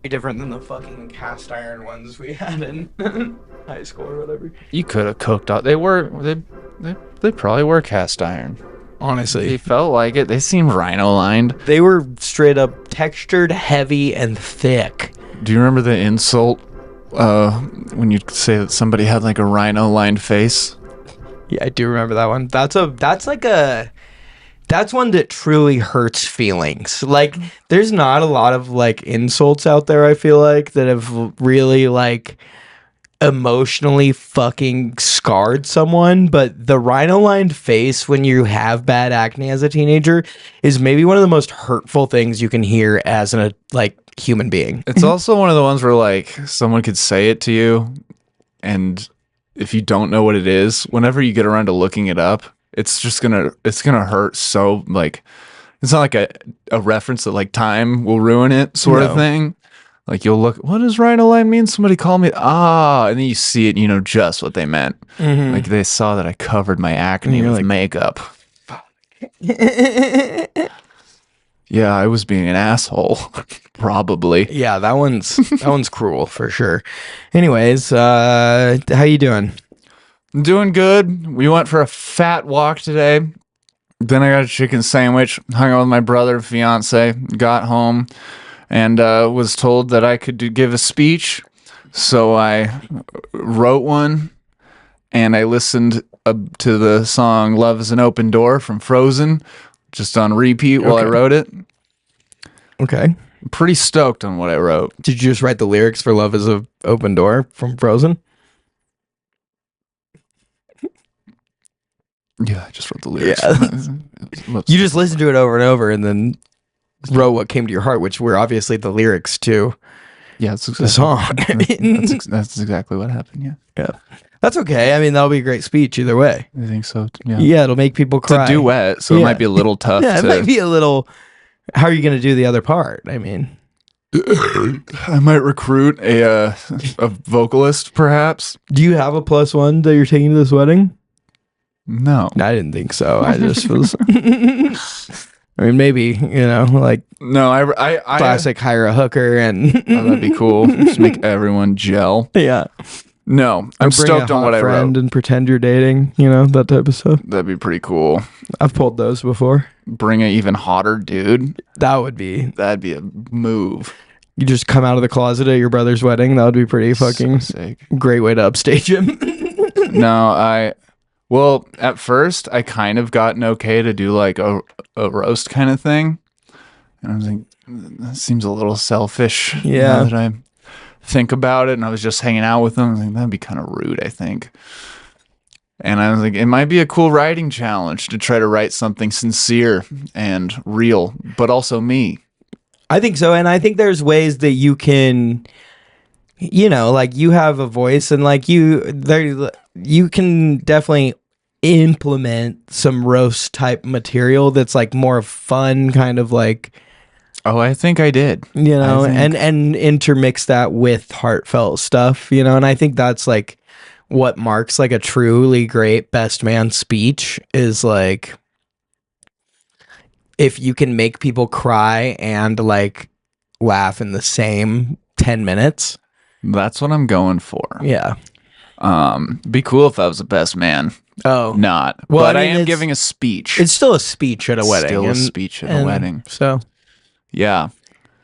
Different than the fucking cast iron ones we had in high school or whatever. You could have cooked up. They probably were cast iron. Honestly, They felt like it. They seemed rhino lined. they were straight up textured, heavy, and thick. Do you remember the insult when you say that somebody had like a rhino lined face? Yeah, I do remember that one. That's one that truly hurts feelings. Like, there's not a lot of like insults out there, I feel like, that have really like emotionally fucking scarred someone, but the rhino lined face when you have bad acne as a teenager is maybe one of the most hurtful things you can hear as a like human being. It's also one of the ones where like someone could say it to you, and if you don't know what it is, whenever you get around to looking it up, it's gonna hurt. So like, it's not like a reference that like time will ruin it sort of thing. Like, you'll look, what does rhino line mean? Somebody call me, and then you see it and you know just what they meant. Mm-hmm. Like, they saw that I covered my acne with like, makeup. Yeah, I was being an asshole. Probably. Yeah, that one's cruel for sure. Anyways, how you doing? I'm doing good. We went for a fat walk today. Then I got a chicken sandwich, hung out with my brother, fiance, got home, and was told that I could give a speech. So I wrote one, and I listened to the song Love is an Open Door from Frozen, just on repeat while I wrote it. Okay. I'm pretty stoked on what I wrote. Did you just write the lyrics for Love is an Open Door from Frozen? Yeah, I just wrote the lyrics. Yeah. You just listened to it over and over and then wrote what came to your heart, which were obviously the lyrics to that's exactly the song. that's exactly what happened, yeah. Yeah. That's okay. I mean, that'll be a great speech either way. I think so, yeah. Yeah, it'll make people cry. It's a duet, so it might be a little tough Yeah, it might be a little... How are you going to do the other part? I mean... I might recruit a vocalist, perhaps. Do you have a +1 that you're taking to this wedding? No. I didn't think so. I just was... I mean, maybe, like... No, I classic hire a hooker and... that'd be cool. Just make everyone gel. Yeah. No, I'm stoked on what I wrote. And pretend you're dating, that type of stuff. That'd be pretty cool. I've pulled those before. Bring an even hotter dude. That'd be a move. You just come out of the closet at your brother's wedding. That would be pretty fucking sick. Great way to upstage him. No, well, at first I kind of got an okay to do like a roast kind of thing. And I was like, that seems a little selfish. Yeah. Now that I think about it, and I was just hanging out with them. I was like, that'd be kind of rude, I think. And I was like, it might be a cool writing challenge to try to write something sincere and real, but also me. I think so. And I think there's ways that you can, like you have a voice and like you can definitely implement some roast type material that's like more fun, kind of like, oh, I think I did. And intermix that with heartfelt stuff, and I think that's like what marks like a truly great best man speech is like if you can make people cry and like laugh in the same 10 minutes. That's what I'm going for. Yeah. Be cool if I was the best man. Oh, not. Well, but I am giving a speech. It's still a speech at a wedding. Still a speech at a wedding. So, yeah,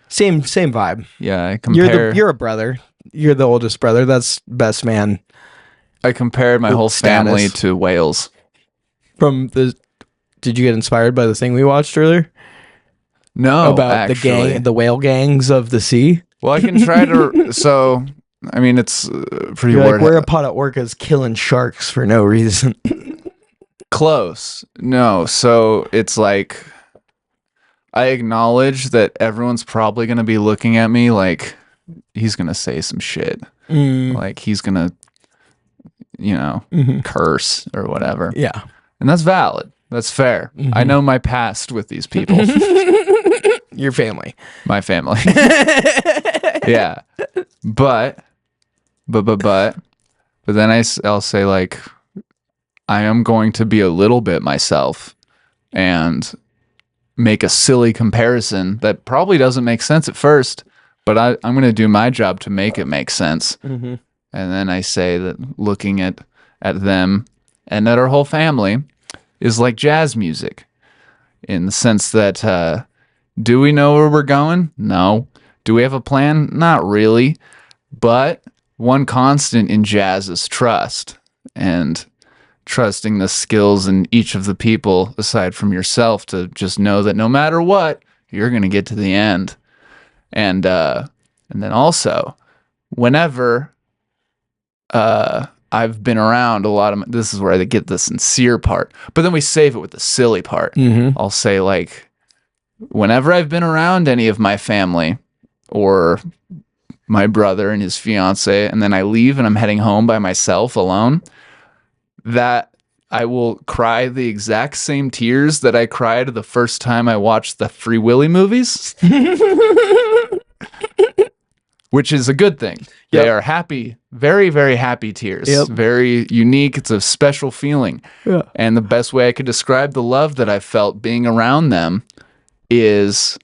same vibe. Yeah, I compare. You're a brother. You're the oldest brother. That's best man. I compared my whole family to whales. Did you get inspired by the thing we watched earlier? No, about actually. the whale gangs of the sea. Well, I can try to. So, I mean, it's pretty weird. Like, we're a pot of orcas killing sharks for no reason. Close. No. So it's like I acknowledge that everyone's probably going to be looking at me like he's going to say some shit. Like he's going to, curse or whatever. Yeah. And that's valid. That's fair. I know my past with these people. Your family. My family. Yeah. But then I'll say like, I am going to be a little bit myself and make a silly comparison that probably doesn't make sense at first, but I'm going to do my job to make it make sense. Mm-hmm. And then I say that looking at them and at our whole family is like jazz music, in the sense that do we know where we're going? No. Do we have a plan? Not really. But one constant in jazz is trust, and trusting the skills in each of the people aside from yourself to just know that no matter what, you're going to get to the end. And then also, whenever I've been around a lot of this is where I get the sincere part, but then we save it with the silly part. Mm-hmm. I'll say, like, whenever I've been around any of my family or my brother and his fiance, and then I leave and I'm heading home by myself alone, that I will cry the exact same tears that I cried the first time I watched the Free Willy movies. Which is a good thing. Yep. They are happy, very, very happy tears. Yep. Very unique. It's a special feeling. Yeah. And the best way I could describe the love that I felt being around them is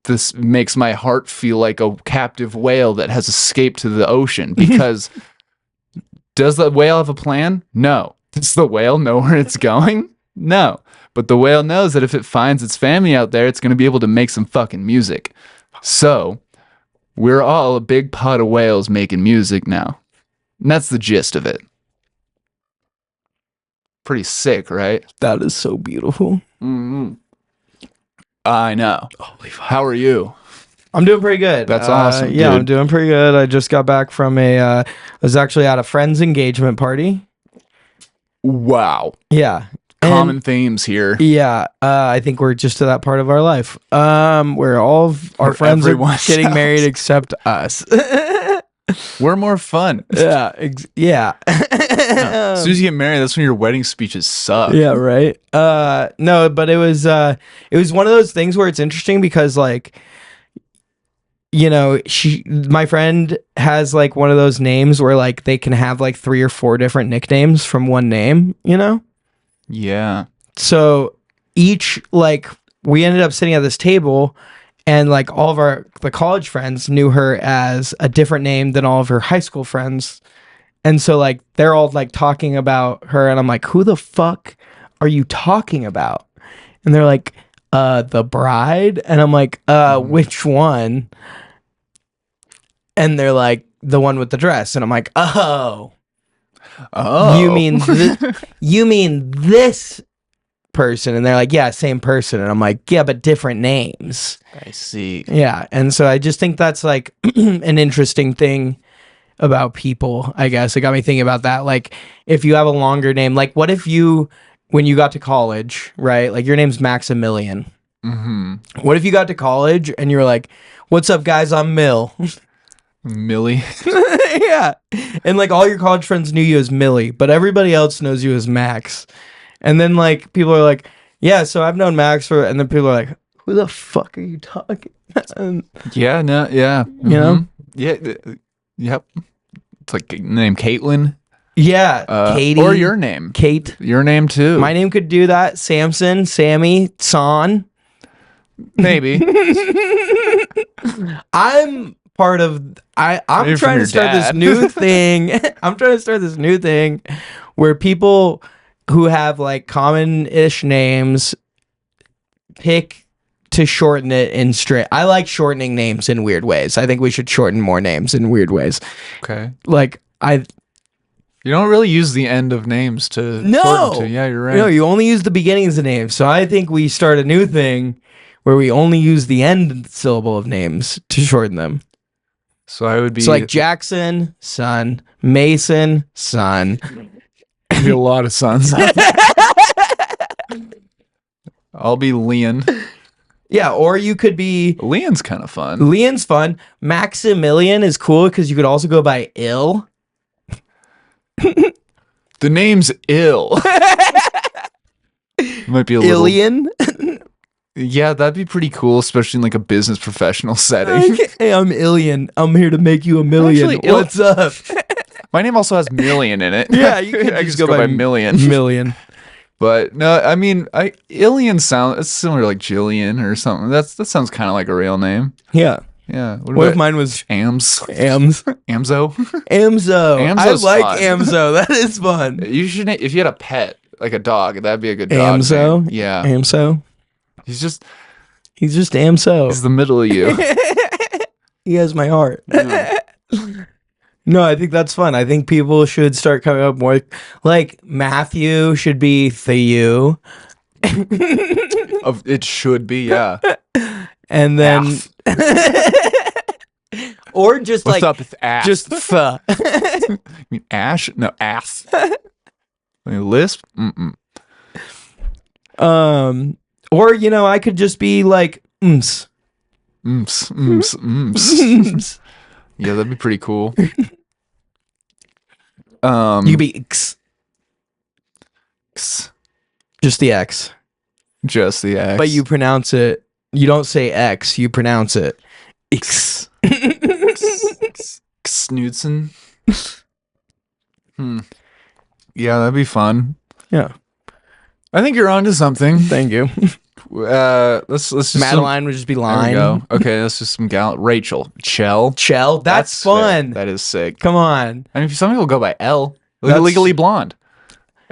this makes my heart feel like a captive whale that has escaped to the ocean. Because does the whale have a plan? No. Does the whale know where it's going? No. But the whale knows that if it finds its family out there, it's going to be able to make some fucking music. So we're all a big pot of whales making music now. And that's the gist of it. Pretty sick, right? That is so beautiful. Mm-hmm. I know. Holy fuck. How are you? I'm doing pretty good. That's awesome, Yeah, dude. I'm doing pretty good. I just got back from I was actually at a friend's engagement party. Wow. Yeah. Common themes here. Yeah, I think we're just to that part of our life where all of our Where friends are everyone getting sounds- married except us. We're more fun. Yeah, yeah. As soon as you get married, that's when your wedding speeches suck. Yeah, right. No, but it was one of those things where it's interesting because, like, you know, my friend has like one of those names where like they can have like 3 or 4 different nicknames from one name, you know? Yeah. So each, like, we ended up sitting at this table and like all of the college friends knew her as a different name than all of her high school friends. And so like they're all like talking about her and I'm like, who the fuck are you talking about? And they're like, the bride. And I'm like, which one? And they're like, the one with the dress. And I'm like, oh, you mean this person? And they're like, yeah, same person. And I'm like, yeah, but different names. I see. Yeah. And so I just think that's like an interesting thing about people, I guess. It got me thinking about that. Like, if you have a longer name, like, what if when you got to college, right? Like, your name's Maximilian. Mm-hmm. What if you got to college and you were like, what's up, guys? I'm Mill. Millie. Yeah. And like all your college friends knew you as Millie, but everybody else knows you as Max. And then like people are like, yeah, so I've known Max and then people are like, who the fuck are you talking? And, Yeah, no, yeah. you know? Yeah. Yep. It's like name Caitlin. Yeah. Katie. Or your name. Kate. Your name too. My name could do that. Samson, Sammy, Son. Maybe. I'm part of I'm Maybe from trying to your start this dad. new thing. I'm trying to start this new thing where people who have like common-ish names pick to shorten it in straight. I like shortening names in weird ways. I think we should shorten more names in weird ways. Okay. Like You don't really use the end of names to No! shorten to. Yeah, you're right. No, you only use the beginnings of names. So I think we start a new thing where we only use the end syllable of names to shorten them. So I would be So like Jackson, son. Mason, son. be a lot of sons. I'll be Leon. Yeah, or you could be Leon's kind of fun. Leon's fun. Maximilian is cool because you could also go by Ill. The name's Ill. Might be a little. Illian. Yeah, that'd be pretty cool, especially in like a business professional setting. Hey, I'm Illian. I'm here to make you a million. Actually, What's up? My name also has million in it. Yeah, you could I just just go by million. Million. But no, I mean, Illian sounds it's similar to like Jillian or something. That sounds kind of like a real name. Yeah. Yeah. What if mine was Ams? Ams? Amzo? Amzo. I Amzo's like fun. Amzo. That is fun. You should, if you had a pet, like a dog, that'd be a good dog Amzo? name. Yeah. Amzo? He's just Amzo. he's the middle of you. He has my heart. Yeah. No, I think that's fun. I think people should start coming up more. Like Matthew should be Thew. It should be, yeah. And then or just What's like up with ass? just pho. You mean ash? No, ass. Lisp? Mm-mm. Or I could just be like Mms, mms, mms. Yeah, that'd be pretty cool. You could be X. Just the X. Just the X. But you pronounce it. You don't say X. You pronounce it X. Knudsen. Yeah, that'd be fun. Yeah. I think you're onto something. Thank you. Let's just Madeline would just be There we line. go. Okay, let's just some Rachel. Chell. That's fun. Sick. That is sick. Come on. I mean, some people go by L. That's- Legally Blonde.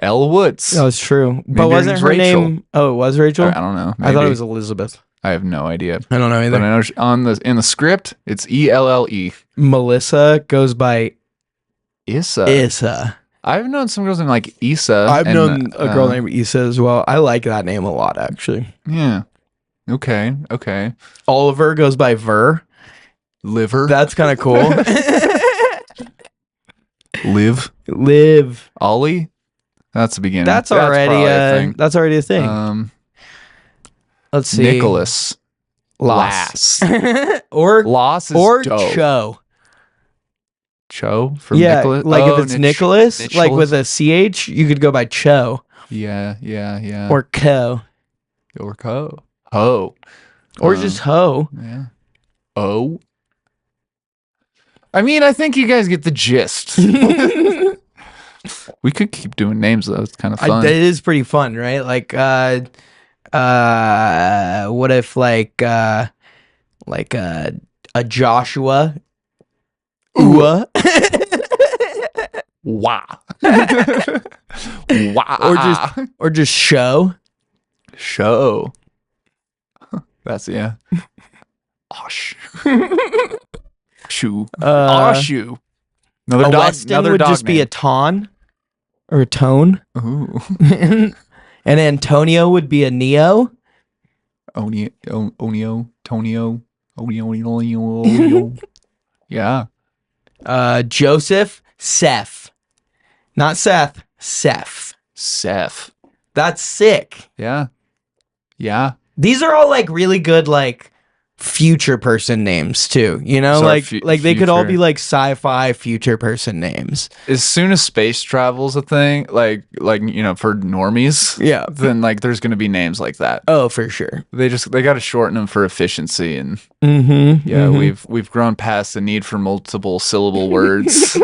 L Woods. That was true. Maybe But her wasn't name's her Rachel. name? Oh, it was Rachel? I don't know. I thought it Maybe. was Elizabeth. I have no idea. I don't know But either. I know in the script, it's ELLE. Melissa goes by Issa. Issa. I've known some girls named like Issa. I've and, known a girl named Issa as well. I like that name a lot, actually. Yeah. Okay. Oliver goes by Ver. Liver. That's kind of cool. Live. Ollie. That's the beginning. That's probably already a thing. Let's see. Nicholas. Lass. Lass. or Loss is or dope. Cho. From Yeah, Nicholas. like if it's Nicholas, like with a CH, you could go by Cho. Yeah. Or Co. Or Co. Ho. Or just Ho. Yeah. Oh. I mean, I think you guys get the gist. We could keep doing names though. It's kind of fun. It is pretty fun, right? Like, what if like a Joshua? Ooh. Wow. or just Show. That's yeah. Osh. Shoe. Oshu. Another dog. Weston Another would dog just be name. a Ton or a Tone. Ooh. And Antonio would be a Neo. Onio. Tonio. Onio. Yeah. Joseph, Seth. Not Seth, Seth. Seth. That's sick. Yeah. These are all like really good like future person names too. Sorry, like they could all future. be like sci-fi future person names. As soon as space travel's a thing, like for normies, Yeah. then like there's gonna be names like that. Oh, for sure. They got to shorten them for efficiency, and Mm-hmm. we've grown past the need for multiple syllable words.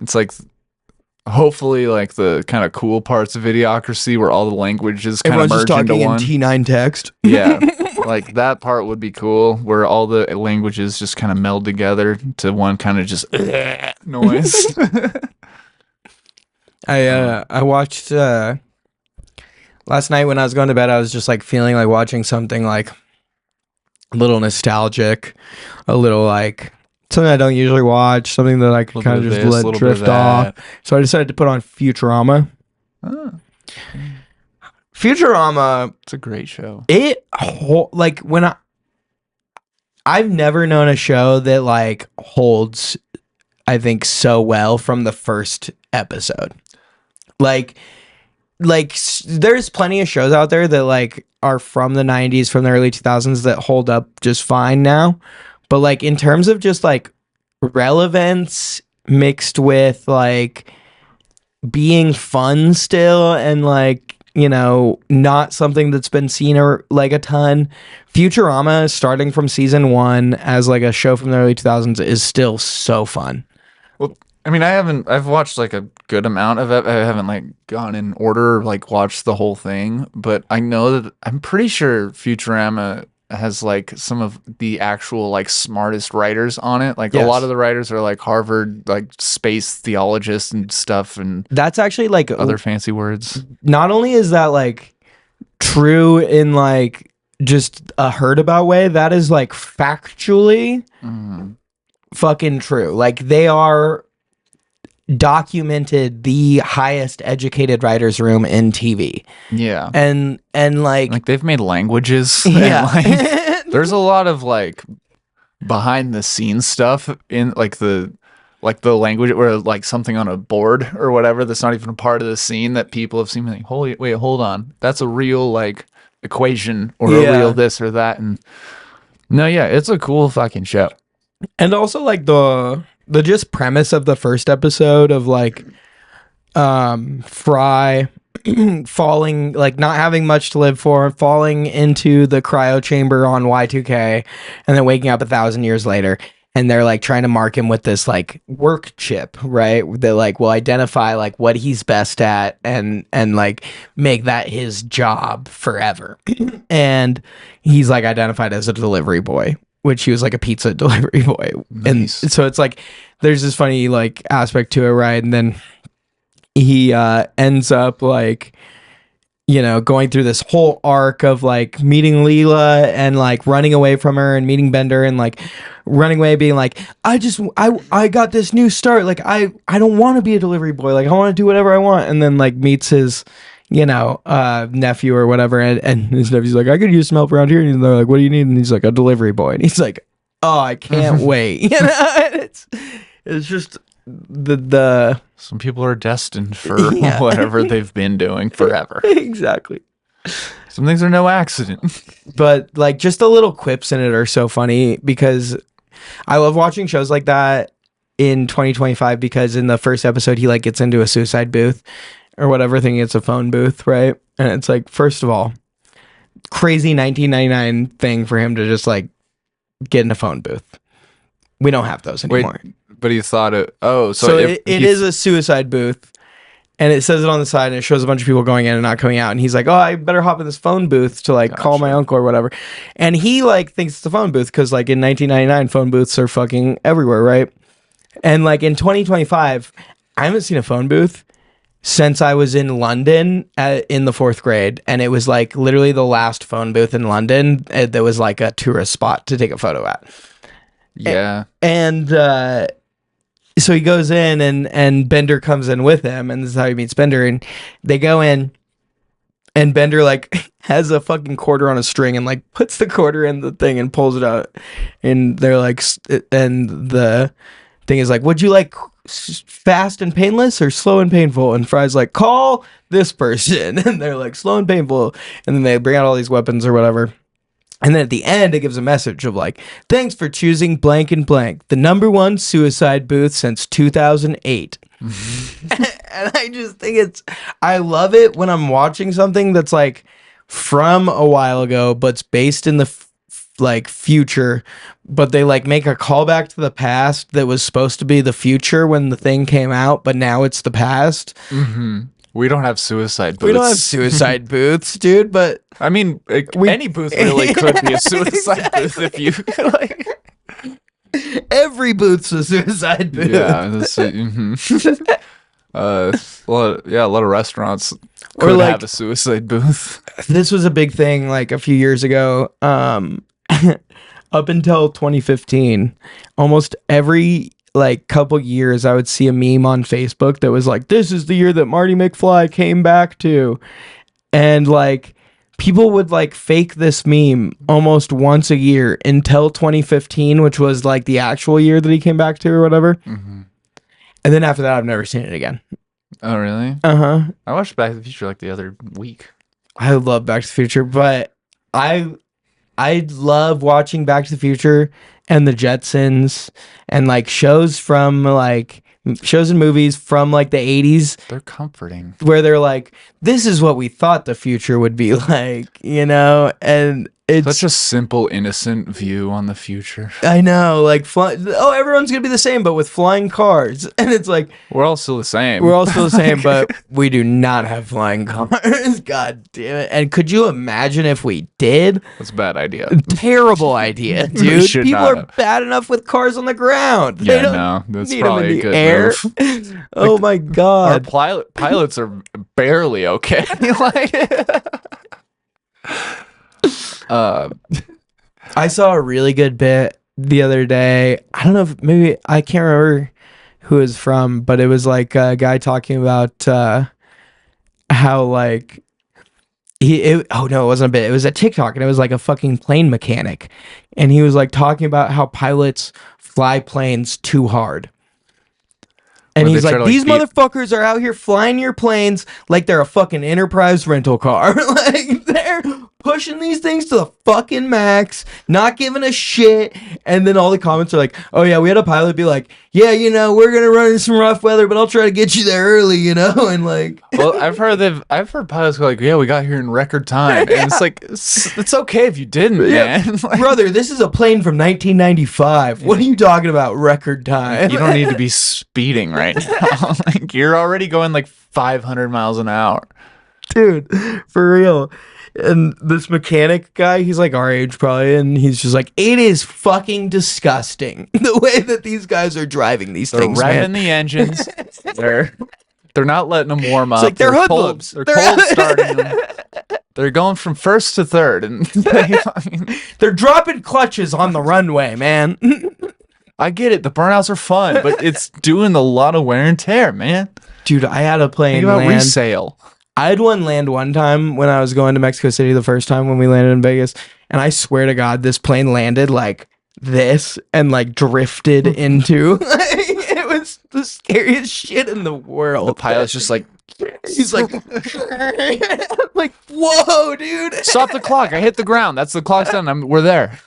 It's like hopefully like the kind of cool parts of Idiocracy where all the languages kind of Everyone's just merge into talking in one. T9 text. Yeah, like that part would be cool where all the languages just kind of meld together to one kind of just noise. I watched last night when I was going to bed. I was just like feeling like watching something like a little nostalgic, a little like something I don't usually watch, something that I could kind of just let drift off. So I decided to put on Futurama. Oh, Futurama, it's a great show. like when I've never known a show that like holds, I think, so well from the first episode. Like there's plenty of shows out there that like are from the 90s, from the early 2000s that hold up just fine now. But like in terms of just like relevance mixed with like being fun still and like, not something that's been seen like a ton. Futurama, starting from season 1 as like a show from the early 2000s, is still so fun. Well, I mean, I've watched like a good amount of it. I haven't like gone in order, like watched the whole thing, but I know that I'm pretty sure Futurama has like some of the actual like smartest writers on it. Like a Yes. lot of the writers are like Harvard like space theologists and stuff and That's actually like other fancy words. not only is that like true in like just a heard about way, that is like factually fucking true. Like they are documented the highest educated writers room in TV. Yeah. And like Like they've made languages. yeah. And, like, there's a lot of like behind the scenes stuff in like the language or like something on a board or whatever that's not even a part of the scene that people have seen like, holy wait, hold on. That's a real like equation or a real this or that. And no, yeah, it's a cool fucking show. And also like the just premise of the first episode of like Fry falling, like not having much to live for, falling into the cryo chamber on Y2K and then waking up 1,000 years later, and they're like trying to mark him with this like work chip, right, that like will identify like what he's best at and like make that his job forever. And he's like identified as a delivery boy, which he was like a pizza delivery boy. Nice. And so it's like there's this funny like aspect to it, right? And then he ends up like, you know, going through this whole arc of like meeting Leela and like running away from her and meeting Bender and like running away being like, I got this new start, like I don't want to be a delivery boy, like I want to do whatever I want. And then like meets his, you know, nephew or whatever, and his nephew's like, I could use some help around here, and they're like, what do you need? And he's like, a delivery boy. And he's like, oh, I can't wait. You know, it's just the Some people are destined for whatever they've been doing forever. Exactly. Some things are no accident. But like just the little quips in it are so funny because I love watching shows like that in 2025 because in the first episode he like gets into a suicide booth or whatever, thinking it's a phone booth, right? And it's like, first of all, crazy 1999 thing for him to just like get in a phone booth. We don't have those anymore. Wait, but he thought it. Oh, so it is a suicide booth, and it says it on the side, and it shows a bunch of people going in and not coming out. And he's like, "Oh, I better hop in this phone booth to like call my uncle or whatever." And he like thinks it's a phone booth because like in 1999, phone booths are fucking everywhere, right? And like in 2025, I haven't seen a phone booth since I was in London in the 4th grade, and it was like literally the last phone booth in London that was like a tourist spot to take a photo at. Yeah. And so he goes in and Bender comes in with him, and this is how he meets Bender, and they go in and Bender like has a fucking quarter on a string and like puts the quarter in the thing and pulls it out, and they're like, and the thing is like, would you like fast and painless or slow and painful? And Fry's like, call this person. And they're like, slow and painful. And then they bring out all these weapons or whatever. And then at the end, it gives a message of like, thanks for choosing blank and blank, the #1 suicide booth since 2008. And I just think I love it when I'm watching something that's like from a while ago, but it's based in the like future, but they like make a callback to the past that was supposed to be the future when the thing came out, but now it's the past. We don't have suicide booths. We don't have suicide booths, dude, but I mean, any booth really could be a suicide booth if you like. Every booth's a suicide booth. Yeah, a lot of restaurants could like, have a suicide booth. This was a big thing like a few years ago. Up until 2015, almost every like couple years I would see a meme on Facebook that was like, this is the year that Marty McFly came back to. And like people would like fake this meme almost once a year until 2015, which was like the actual year that he came back to or whatever. And then after that, I've never seen it again. Oh, really? I watched Back to the Future like the other week. I love Back to the Future, but I love watching Back to the Future and the Jetsons and like shows and movies from like the 80s. They're comforting. Where they're like, this is what we thought the future would be like, you know? And It's Such a simple, innocent view on the future. I know, like everyone's gonna be the same, but with flying cars, and it's like We're all still the same. we're all still the same, but we do not have flying cars. God damn it! And could you imagine if we did? That's a bad idea. Terrible idea, dude. should People not are have. bad enough with cars on the ground. They Yeah, don't no, that's need 'em probably in a the good air. move. Oh my Our god. pilots are barely okay. I saw a really good bit the other day. I don't know if maybe I can't remember who it was from, but it was like a guy talking about how like oh no, it wasn't a bit. It was a TikTok, and it was like a fucking plane mechanic, and he was like talking about how pilots fly planes too hard. And When he's they try like, to, these beat- motherfuckers are out here flying your planes like they're a fucking Enterprise rental car. Like, they're pushing these things to the fucking max, not giving a shit. And then all the comments are like, oh yeah, we had a pilot be like, yeah, you know, we're gonna run into some rough weather, but I'll try to get you there early, you know? And like, well, I've heard pilots go like, yeah, we got here in record time, and it's like it's okay if you didn't, man. Like, brother, this is a plane from 1995. What are you talking about, record time? you don't need to be speeding right now. Like, you're already going like 500 miles an hour. Dude, for real. And this mechanic guy, he's like our age probably, and he's just like, it is fucking disgusting the way that these guys are driving these They're things, revving man. the engines. They're not letting them warm up. It's like they're cold. hoodlums. They're cold starting them. They're going from first to third, and They're dropping clutches on the runway, man. I get it. The burnouts are fun, but it's doing a lot of wear and tear, man. Dude, I had a plane Think about land. resale. I had one land one time when I was going to Mexico City the first time when we landed in Vegas, and I swear to God, this plane landed like this and like drifted into. It was the scariest shit in the world. The pilot's just like, He's like, like, whoa, dude. stop the clock. I hit the ground. That's the clock's done. We're there.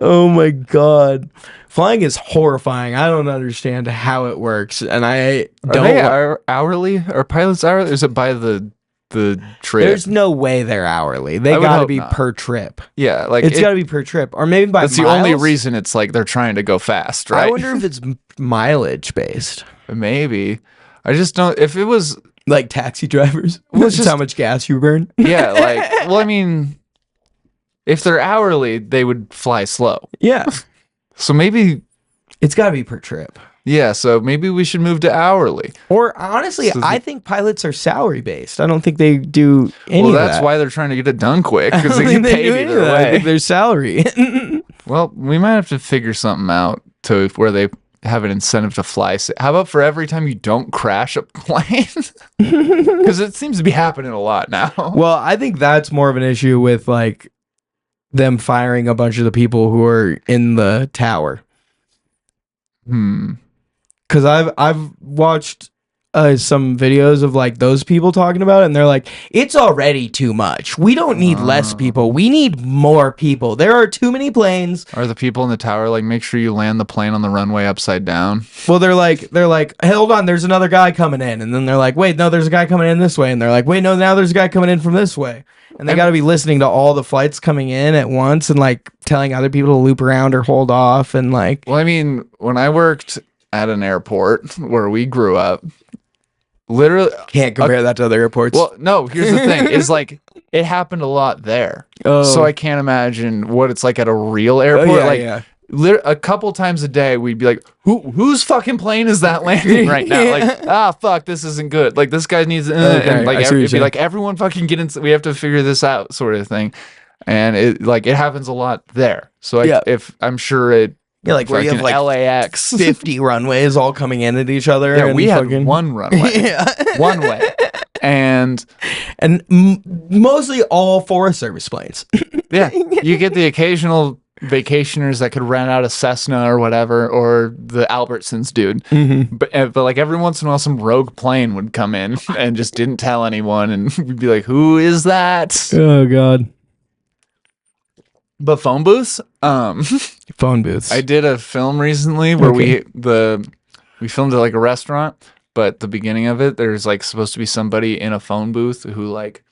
Oh my God. Flying is horrifying. I don't understand how it works. And I don't. Are they hourly? Are pilots hourly? Or is it by the trip? There's no way they're hourly. They I would gotta hope be not. per trip. Yeah, like It's gotta be per trip. Or maybe by that's the only miles. reason it's like they're trying to go fast, right? I wonder if it's mileage based. Maybe. I just don't. If it was, Like taxi drivers. Well, That's it's just- how much gas you burn. yeah, like, well, I mean, if they're hourly, they would fly slow. Yeah. So maybe, It's gotta be per trip. yeah. So maybe we should move to hourly. Or honestly, So I think pilots are salary based. I don't think they do any Well, of that's that. why they're trying to get it done quick I because don't they think get they do paid any either of that. I think way. their salary. Well, we might have to figure something out to where they have an incentive to fly. How about for every time you don't crash a plane? Because it seems to be happening a lot now. Well, I think that's more of an issue with like them firing a bunch of the people who are in the tower. Because I've watched some videos of like those people talking about it, and they're like, it's already too much. We don't need less people. We need more people. There are too many planes. Are the people in the tower like, make sure you land the plane on the runway upside down? Well, they're like, hey, hold on, there's another guy coming in, and then they're like, wait, no, there's a guy coming in this way, and they're like, wait, no, now there's a guy coming in from this way, and they got to be listening to all the flights coming in at once, and like telling other people to loop around or hold off, and like, Well, I mean, when I worked at an airport where we grew up, literally can't compare that to other airports. Well, no, here's the thing. Is like it happened a lot there. Oh. So I can't imagine what it's like at a real airport. A couple times a day we'd be like, whose fucking plane is that landing right now? Like, fuck, this isn't good. Like this guy needs Okay, and like I see what you're it'd be saying. like everyone fucking get in, we have to figure this out sort of thing. And it happens a lot there. So Yeah. if I'm sure it Yeah, like where you have fucking like LAX 50 runways all coming in at each other. Yeah, and we had fucking- one runway. Yeah. One way. And And mostly all Forest Service planes. yeah, you get the occasional vacationers that could rent out a Cessna or whatever, or the Albertsons dude. Mm-hmm. But like every once in a while, some rogue plane would come in and just didn't tell anyone, and we'd be like, "Who is that?" Oh God. But phone booths. Phone booths. I did a film recently where Okay. we filmed at like a restaurant, but the beginning of it, there's like supposed to be somebody in a phone booth who like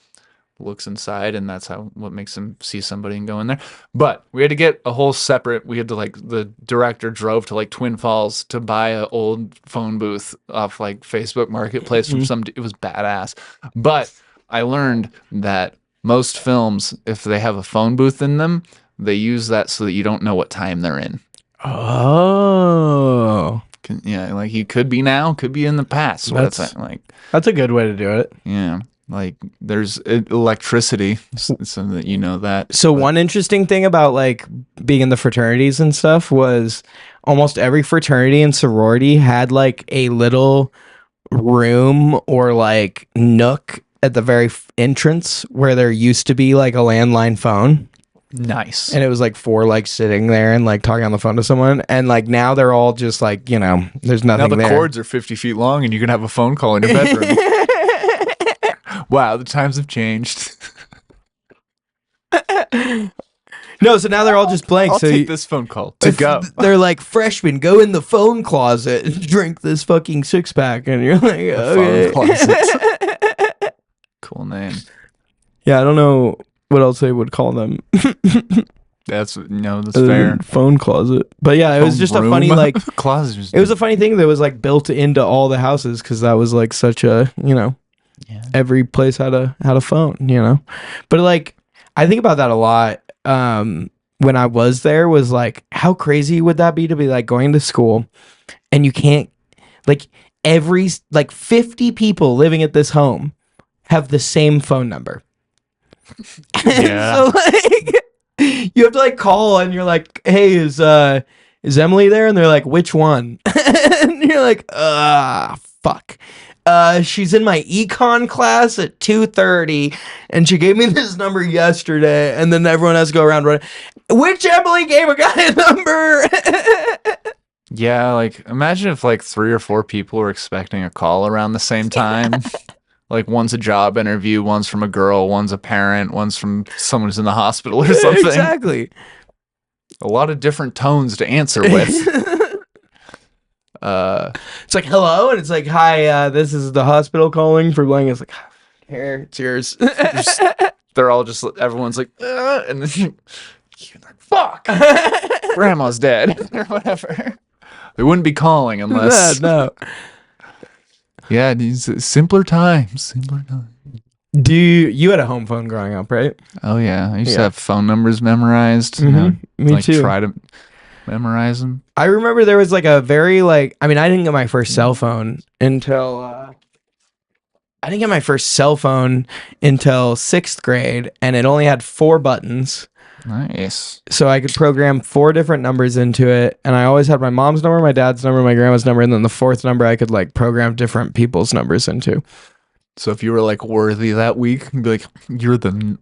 looks inside, and that's what makes him see somebody and go in there. But we had to get a whole separate. We had to the director drove to Twin Falls to buy an old phone booth off Facebook Marketplace from some. It was badass. But I learned that most films, if they have a phone booth in them, they use that so that you don't know what time they're in. Oh. Yeah, you could be now, could be in the past. So that's a good way to do it. Yeah. There's electricity so that you know that. So one interesting thing about being in the fraternities and stuff was almost every fraternity and sorority had a little room or nook at the very entrance where there used to be a landline phone. Nice. And it was for sitting there and talking on the phone to someone, and now they're all just there's nothing now the there. cords are 50 feet long and you can have a phone call in your bedroom. Wow, the times have changed. No, so now they're all just blank. I'll take this phone call to go. They're freshmen, go in the phone closet and drink this fucking 6-pack, and you're like, okay. Phone closet. Cool name. Yeah, I don't know what else they would call them. That's fair. Phone closet. But yeah, it was just a funny closet. It was a funny thing that was built into all the houses, because that was such a every place had a phone, But I think about that a lot. When I was there, was how crazy would that be to be going to school and you can't every 50 people living at this home have the same phone number. Yeah. So you have to call and you're like, hey, is Emily there? And they're like, which one? And you're like, fuck. She's in my econ class at 2:30, and she gave me this number yesterday, and then everyone has to go around running. Which Emily gave a guy a number? Yeah, imagine if 3 or 4 people were expecting a call around the same time. One's a job interview, one's from a girl, one's a parent, one's from someone who's in the hospital or something. Exactly. A lot of different tones to answer with. It's hello, and it's hi, this is the hospital calling for blank. It's here, it's yours. They're all just, everyone's and then you're like, fuck, grandma's dead or whatever. They wouldn't be calling unless no. Yeah, these simpler times. You had a home phone growing up, right? Oh yeah, I used to have phone numbers memorized. Mm-hmm. Me too. Try to memorize them. I remember there was a very I didn't get my first cell phone until I didn't get my first cell phone until 6th grade, and it only had 4 buttons. Nice. So I could program 4 different numbers into it, and I always had my mom's number, my dad's number, my grandma's number, and then the 4th number I could program different people's numbers into. So if you were worthy that week, you'd be you're the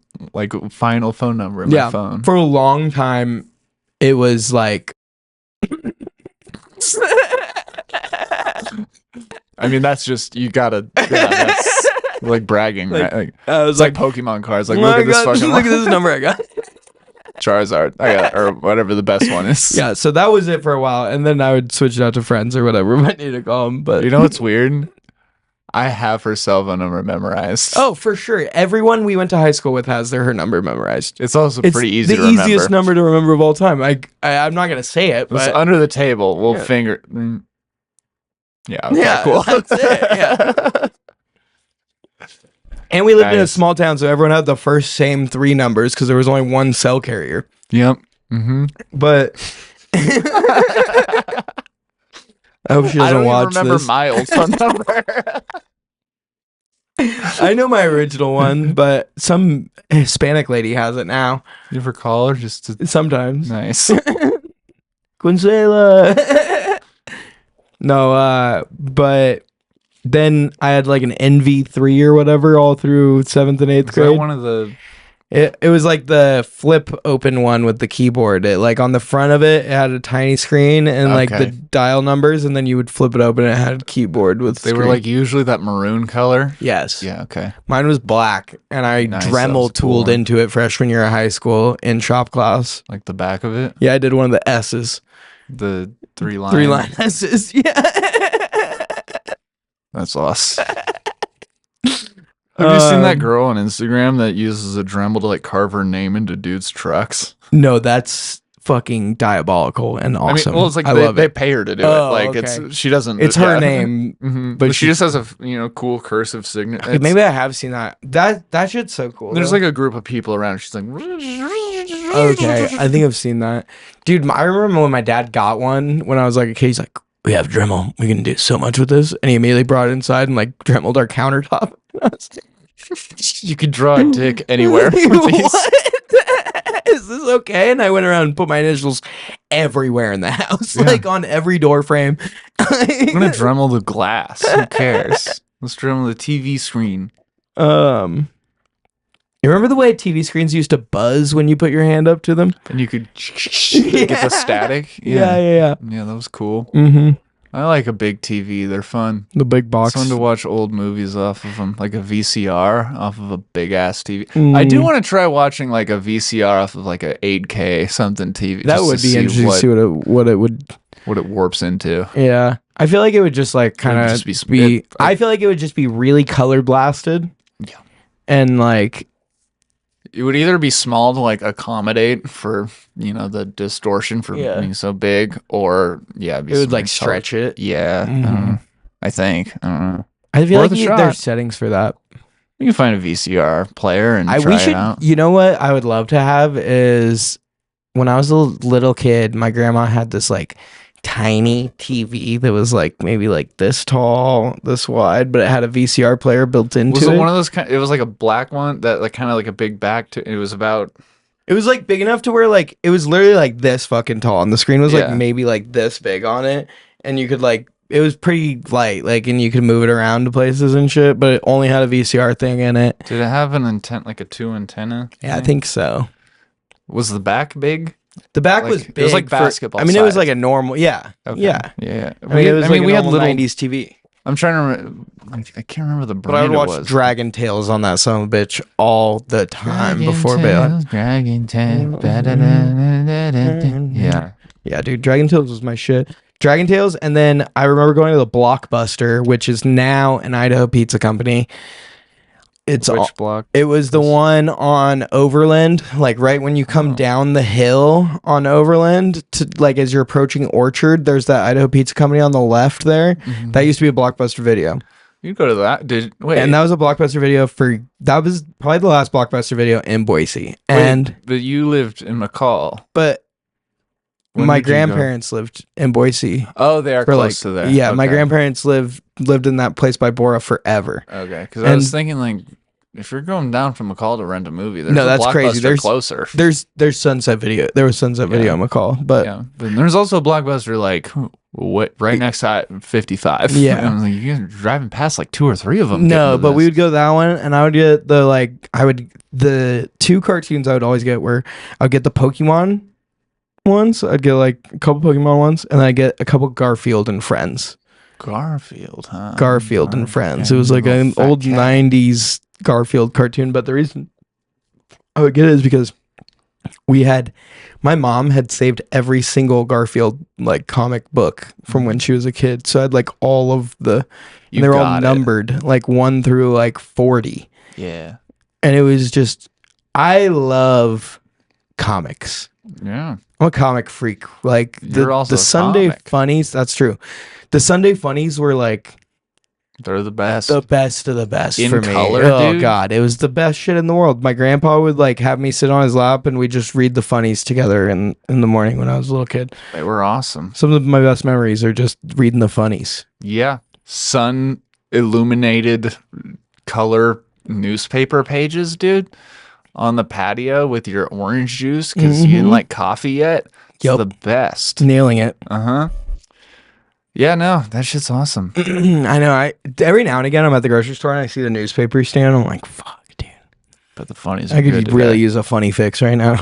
final phone number in my phone. For a long time, it was I mean, that's just, you gotta, that's bragging, right? I was it's Pokemon cards. Look oh at this fucking look at this number I got. Charizard. I got, or whatever the best one is. Yeah, so that was it for a while, and then I would switch it out to friends or whatever I need to call them. But you know what's weird? I have her cell phone number memorized. Oh, for sure. Everyone we went to high school with has her number memorized. It's also pretty easy to remember. It's the easiest number to remember of all time. I'm not going to say it, but... It's under the table. We'll finger... Yeah, okay, yeah, cool. That's it, yeah. And we lived in a small town, so everyone had the same 3 numbers because there was only one cell carrier. Yep. Mm-hmm. But... I hope she doesn't watch this. I don't even remember my old phone number. I know my original one, but some Hispanic lady has it now. You ever call her just to... Sometimes. Nice. Quincela. No, but then I had an NV3 or whatever all through 7th and 8th grade. That one of the... It was the flip open one with the keyboard. It on the front of it, it had a tiny screen and the dial numbers, and then you would flip it open and it had a keyboard with They were usually that maroon color? Yes. Yeah, okay. Mine was black, and I Dremel tooled into it freshman year of high school in shop class. The back of it? Yeah, I did one of the S's. The 3-line? 3-line S's, yeah. That's awesome. Have you seen that girl on Instagram that uses a Dremel to like carve her name into dudes' trucks? No, that's fucking diabolical and awesome. I mean, well, it's like I love they it. pay her to do it. Oh, Like okay. she doesn't. It's her name, but she just has a cool cursive signature. Okay, maybe I have seen that. That shit's so cool. There's though. like a group of people around. She's like, okay, I think I've seen that, dude. I remember when my dad got one when I was like a kid. He's like, "We have Dremel. We can do so much with this," and he immediately brought it inside and like Dremeled our countertop. You could draw a dick anywhere. What? Is this okay? And I went around and put my initials everywhere in the house, like on every door frame. I'm gonna Dremel the glass. Who cares? Let's Dremel the TV screen. You remember the way TV screens used to buzz when you put your hand up to them? And you could get the static. Yeah, that was cool. Mm-hmm. I like a big TV. They're fun. The big box. It's fun to watch old movies off of them, like a VCR off of a big ass TV. I do want to try watching like a VCR off of like a 8K something TV. That would be interesting to see what it would warps into. Yeah, I feel like it would just like kind of be. I feel like it would just be really color blasted. Yeah, and like it would either be small to like accommodate for the distortion for being so big, or it would like stretch it. Yeah, I think. I don't know. I feel like there's settings for that. You can find a VCR player and try it out. You know what I would love to have is when I was a little kid, my grandma had this like tiny TV that was like maybe like this tall, this wide, but it had a VCR player built into it. Was it one of those it was like a black one that like kind of like a big back to it was like big enough to where like it was literally like this fucking tall and the screen was like maybe like this big on it, and you could like it was pretty light, like, and you could move it around to places and shit, but it only had a VCR thing in it. Did it have an like a 2 antenna thing? Yeah, I think so. Was the back big? The back was big. It was like basketball. It was like a normal. Yeah. Okay. Yeah. I mean, we had little 90s TV. I'm trying to remember. I can't remember the brand. But I would watch Dragon Tales on that son of a bitch all the time before bed. Dragon Tales. Yeah, dude. Dragon Tales was my shit. Dragon Tales, and then I remember going to the Blockbuster, which is now an Idaho Pizza Company. Which block? It was the one on Overland, like right when you come down the hill on Overland to like as you're approaching Orchard. There's that Idaho Pizza Company on the left there. Mm-hmm. That used to be a Blockbuster Video. You'd go to that? And that was a Blockbuster Video that was probably the last Blockbuster Video in Boise. But you lived in McCall. But my grandparents lived in Boise. Oh, they are close to there. Yeah, okay. My grandparents lived in that place by Bora forever. Okay, because I was thinking like, if you're going down from McCall to rent a movie, that's crazy. There's closer. There's Sunset Video. There was Sunset Video in McCall, but there's also a Blockbuster like right next to 55. Yeah, and I was like, you're driving past like 2 or 3 of them. No, but we would go that one, and I would get the 2 cartoons I would always get were I'd get the Pokemon ones. I'd get like a couple Pokemon ones, and then I'd get a couple Garfield and Friends. Garfield, huh? Garfield and Friends. It was like an old 90s Garfield cartoon, but the reason I would get it is because my mom had saved every single Garfield like comic book from when she was a kid, so I had like all of and they're all numbered like 1 through like 40. Yeah, and it was just, I love comics. Yeah, I'm a comic freak. Like the Sunday funnies. That's true. The Sunday funnies were like, they're the best. The best of the best in for me. Color, oh dude. God, it was the best shit in the world. My grandpa would like have me sit on his lap and we just read the funnies together in the morning when I was a little kid. They were awesome. Some of my best memories are just reading the funnies. Yeah, sun illuminated color newspaper pages, dude, on the patio with your orange juice because you didn't like coffee yet. It's the best. Nailing it. Uh-huh. Yeah, no, that shit's awesome. I know. Every now and again, I'm at the grocery store and I see the newspaper stand. I'm like, fuck, dude. But the funnies I could really use a funny fix right now.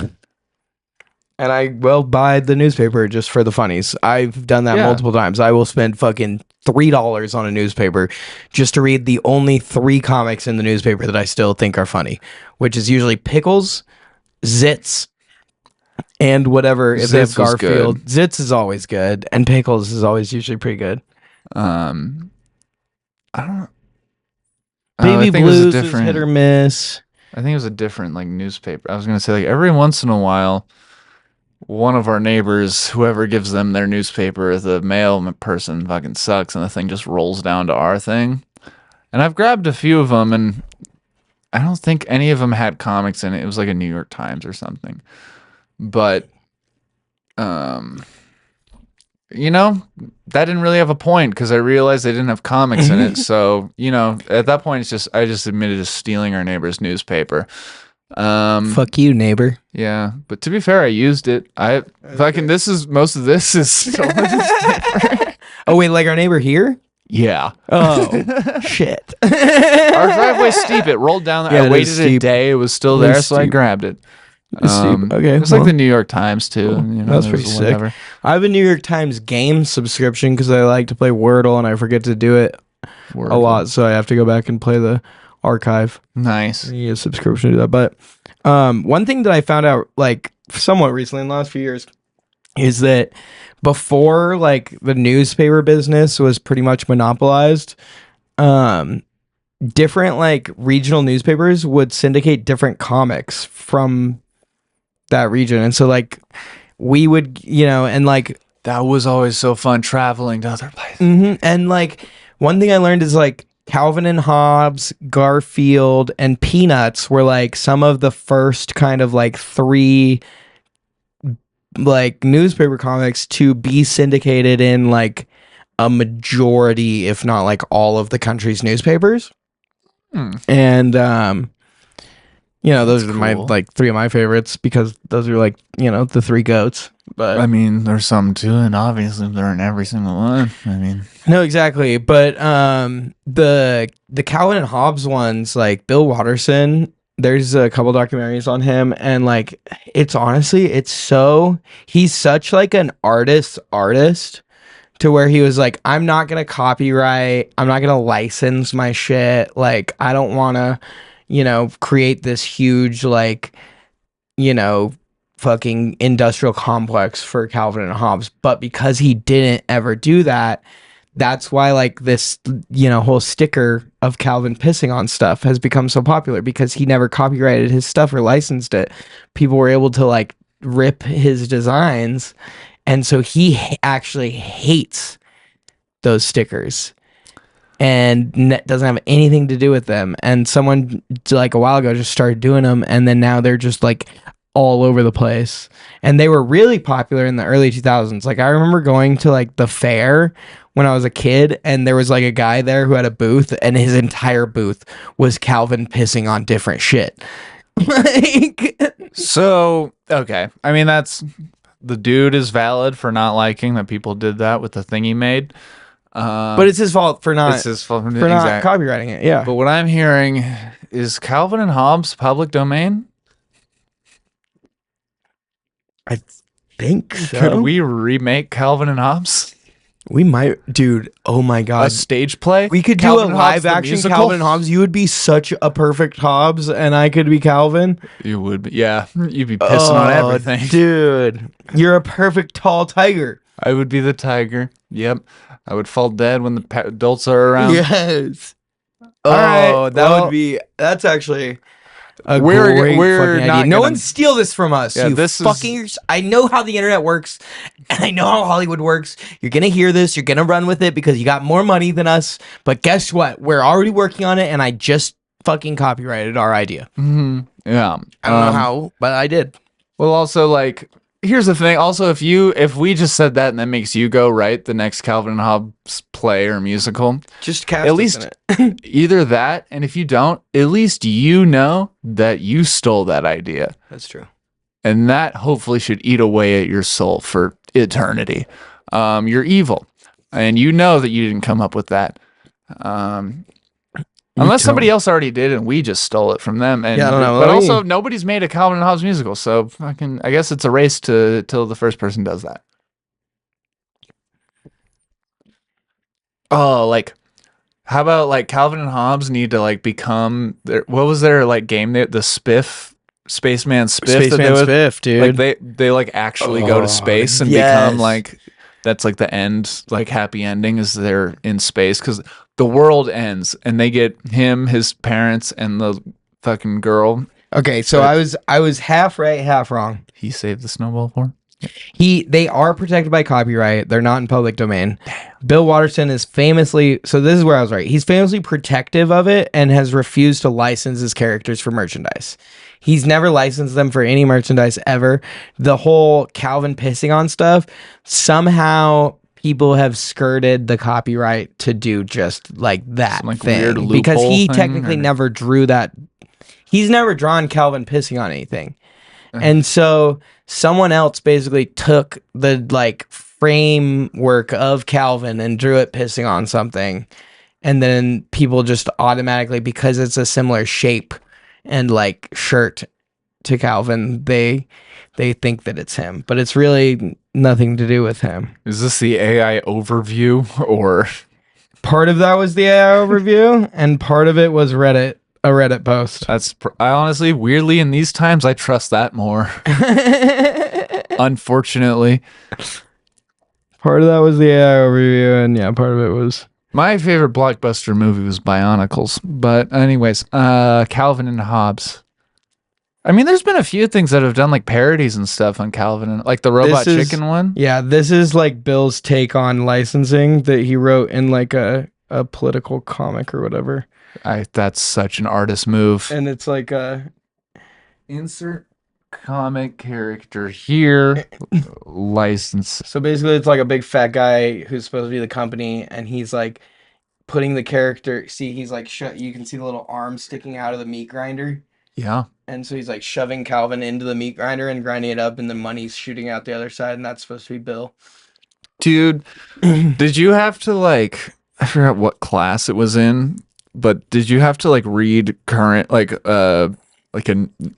And I will buy the newspaper just for the funnies. I've done that multiple times. I will spend fucking $3 on a newspaper just to read the only 3 comics in the newspaper that I still think are funny, which is usually Pickles, Zits, and whatever. If they have Garfield, Zits is always good, and Pickles is always usually pretty good. I don't know. Baby I think it was a Blues is different. hit or miss. I think it was a different like newspaper. I was gonna say like every once in a while, one of our neighbors, whoever gives them their newspaper, the mail person fucking sucks, and the thing just rolls down to our thing. And I've grabbed a few of them, and I don't think any of them had comics in it. It was like a New York Times or something. But, you know, that didn't really have a point because I realized they didn't have comics in it. So, you know, at that point, I just admitted to stealing our neighbor's newspaper. Fuck you, neighbor. Yeah, but to be fair, I used it. Most of this is stolen newspaper. Oh wait, like our neighbor here? Yeah. Oh shit. Our driveway's steep. It rolled down there. Yeah, I it waited is a steep. day. It was still It is there, so I steep. grabbed it. Okay, It's like the New York Times too. Cool. You know, That's it pretty was sick. whatever. I have a New York Times game subscription because I like to play Wordle and I forget to do it a lot, so I have to go back and play the archive. Nice. You get a subscription to that. But one thing that I found out like somewhat recently in the last few years is that before like the newspaper business was pretty much monopolized, different like regional newspapers would syndicate different comics from that region. And so like we would, you know, and like That was always so fun traveling to other places. and like one thing I learned is like Calvin and Hobbes, Garfield, and Peanuts were like some of the first kind of like 3 like newspaper comics to be syndicated in like a majority, if not like all of the country's newspapers. And you know, those That's are my cool. like 3 of my favorites because those are like, you know, the 3 goats. But I mean, there's some too, and obviously they're in every single one. I mean, no, exactly. But the Calvin and Hobbes ones, like Bill Watterson, there's a couple documentaries on him, and like it's honestly, he's such like an artist to where he was like, I'm not gonna copyright, I'm not gonna license my shit. Like I don't wanna, you know, create this huge like, you know, fucking industrial complex for Calvin and Hobbes. But because he didn't ever do that, that's why like this, you know, whole sticker of Calvin pissing on stuff has become so popular because he never copyrighted his stuff or licensed it. People were able to like rip his designs, and so he actually hates those stickers and doesn't have anything to do with them. And someone like a while ago just started doing them, and then now they're just like all over the place. And they were really popular in the early 2000s. Like I remember going to like the fair when I was a kid, and there was like a guy there who had a booth, and his entire booth was Calvin pissing on different shit. Like, so okay. I mean, the dude is valid for not liking that people did that with the thing he made. but it's his fault for not It's his fault for not copywriting it. Yeah. But what I'm hearing is Calvin and Hobbes public domain. I think so. Could we remake Calvin and Hobbes? We might, dude. Oh my A god. stage play? We could Calvin do a and Hobbes, live the action musical? Calvin and Hobbes. You would be such a perfect Hobbes, and I could be Calvin. You would be, yeah. You'd be pissing on everything. Dude. You're a perfect tall tiger. I would be the tiger. Yep. I would fall dead when the adults are around. Yes. All right, That's actually a We're- great we're fucking not idea. No gonna- one steal this from us. Yeah, You this is- fucking. I know how the internet works, and I know how Hollywood works. You're gonna hear this. You're gonna run with it because you got more money than us. But guess what? We're already working on it, and I just fucking copyrighted our idea. Yeah. I don't know how, but I did. Well, also, like, here's the thing. Also, if we just said that and that makes you go write the next Calvin and Hobbes play or musical, Just cast At us least- in it. either that, and if you don't, at least you know that you stole that idea. That's true. And that hopefully should eat away at your soul for eternity. You're evil. And you know that you didn't come up with that. Unless somebody else already did and we just stole it from them. And, Yeah, I don't know. But Let me- also, nobody's made a Calvin and Hobbes musical. So I guess it's a race till the first person does that. Oh, like, how about like Calvin and Hobbes need to like become what was their like game there? The Spiff, Spaceman Spiff. that they Spaceman would- Spiff, dude. Like they like actually go to space and yes. become like that's like the end, like happy ending is they're in space because the world ends and they get him, his parents, and the fucking girl. Okay, so I was half right, half wrong. He saved the snowball for. They are protected by copyright. They're not in public domain. Bill Watterson is famously, so this is where I was right. He's famously protective of it and has refused to license his characters for merchandise. He's never licensed them for any merchandise ever. The whole Calvin pissing on stuff, somehow people have skirted the copyright to do just like that Some, like, thing. weird Because he loophole thing, technically or- never drew that. He's never drawn Calvin pissing on anything. And so someone else basically took the like framework of Calvin and drew it pissing on something. And then people just automatically, because it's a similar shape and like shirt to Calvin, they think that it's him. But it's really nothing to do with him. Is this the AI overview or? Part of that was the AI overview, and part of it was Reddit. A Reddit post. I honestly, weirdly, in these times, I trust that more. Unfortunately. Part of that was the AI overview, and yeah, part of it was... My favorite blockbuster movie was Bionicles. But anyways, Calvin and Hobbes. I mean, there's been a few things that have done like parodies and stuff on Calvin, and like the Robot Chicken one. Yeah, this is like Bill's take on licensing that he wrote in like a political comic or whatever. That's such an artist move. And it's like insert comic character here, license. so basically it's like a big fat guy who's supposed to be the company, and he's like putting the character, see, he's like you can see the little arm sticking out of the meat grinder. Yeah. And so he's like shoving Calvin into the meat grinder and grinding it up, and the money's shooting out the other side, and that's supposed to be Bill. Dude, did you have to like, I forgot what class it was in, but did you have to like read current like a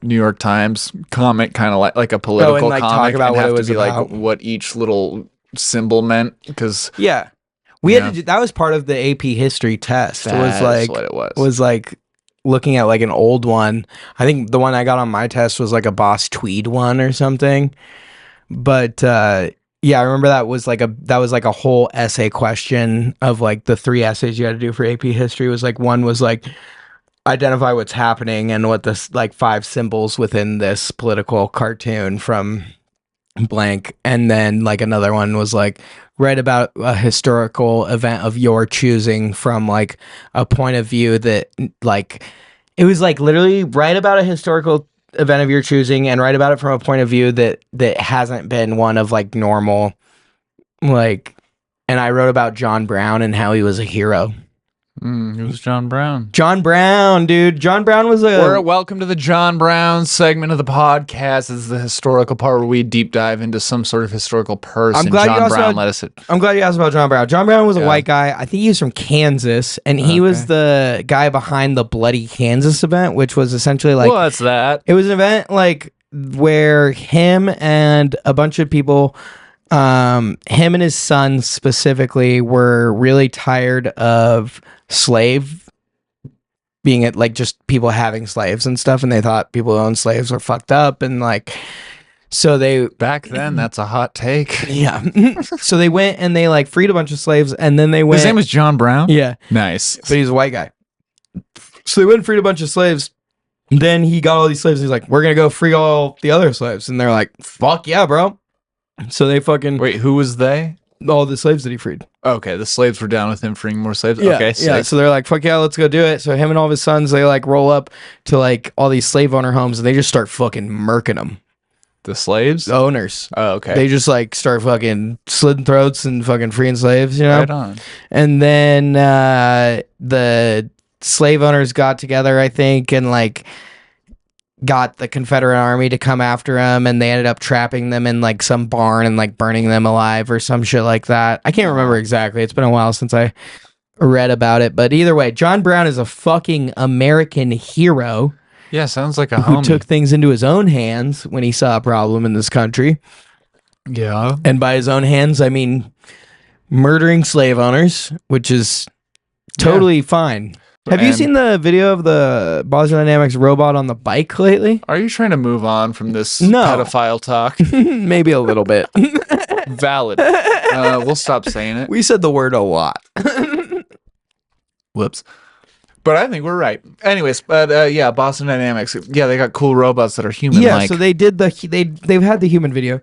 New York Times comic, kind of like a political and, like, talk comic, about and what have it was to be about? like what each little symbol meant? Because Yeah. We had to do, that was part of the AP history test. It was like what it was. Was like looking at like an old one. I think the one I got on my test was like a Boss Tweed one or something. But yeah, I remember that was like a whole essay question of like the 3 essays you had to do for AP history. Was like one was like identify what's happening and what this like 5 symbols within this political cartoon from blank, and then like another one was like write about a historical event of your choosing from like a point of view that like it was like literally write about a historical event of your choosing and write about it from a point of view that hasn't been one of like normal, like, and I wrote about John Brown and how he was a hero. Who's John Brown? John Brown, dude. John Brown was Welcome to the John Brown segment of the podcast. This is the historical part where we deep dive into some sort of historical person. I'm glad John you also Brown had- let us. I'm glad you asked about John Brown. John Brown was a Yeah. white guy. I think he was from Kansas, and he was the guy behind the Bloody Kansas event, which was essentially like What's that? it was an event like where him and a bunch of people, him and his son specifically, were really tired of slave being it like just people having slaves and stuff, and they thought people who owned slaves were fucked up, and like so they Back then, that's a hot take. yeah so they went and they like freed a bunch of slaves, and then they went, His name was John Brown? yeah, Nice. but he's a white guy, so they went and freed a bunch of slaves. Then he got all these slaves, and he's like, we're gonna go free all the other slaves, and they're like, fuck yeah, bro. So they fucking Wait, who was they? all the slaves that he freed. Okay, the slaves were down with him freeing more slaves. Yeah, Okay, yeah. sick. So they're like, fuck yeah, let's go do it. So him and all of his sons, they like roll up to like all these slave owner homes, and they just start fucking murking them. The slaves? The owners. Oh, okay. They just like start fucking slitting throats and fucking freeing slaves, you know? Right on. And then the slave owners got together, I think, and like got the Confederate army to come after them, and they ended up trapping them in like some barn and like burning them alive or some shit like that. I can't remember exactly. It's been a while since I read about it, but either way, John Brown is a fucking American hero Yeah, sounds like a who homie. took things into his own hands when he saw a problem in this country. Yeah. And by his own hands, I mean murdering slave owners, which is totally fine. Have you And- seen the video of the Boston Dynamics robot on the bike lately? Are you trying to move on from this No. pedophile talk? Maybe a little bit. Valid. We'll stop saying it. We said the word a lot. Whoops. But I think we're right. Anyways, but yeah, Boston Dynamics. Yeah, they got cool robots that are human. Yeah, so they've had the human video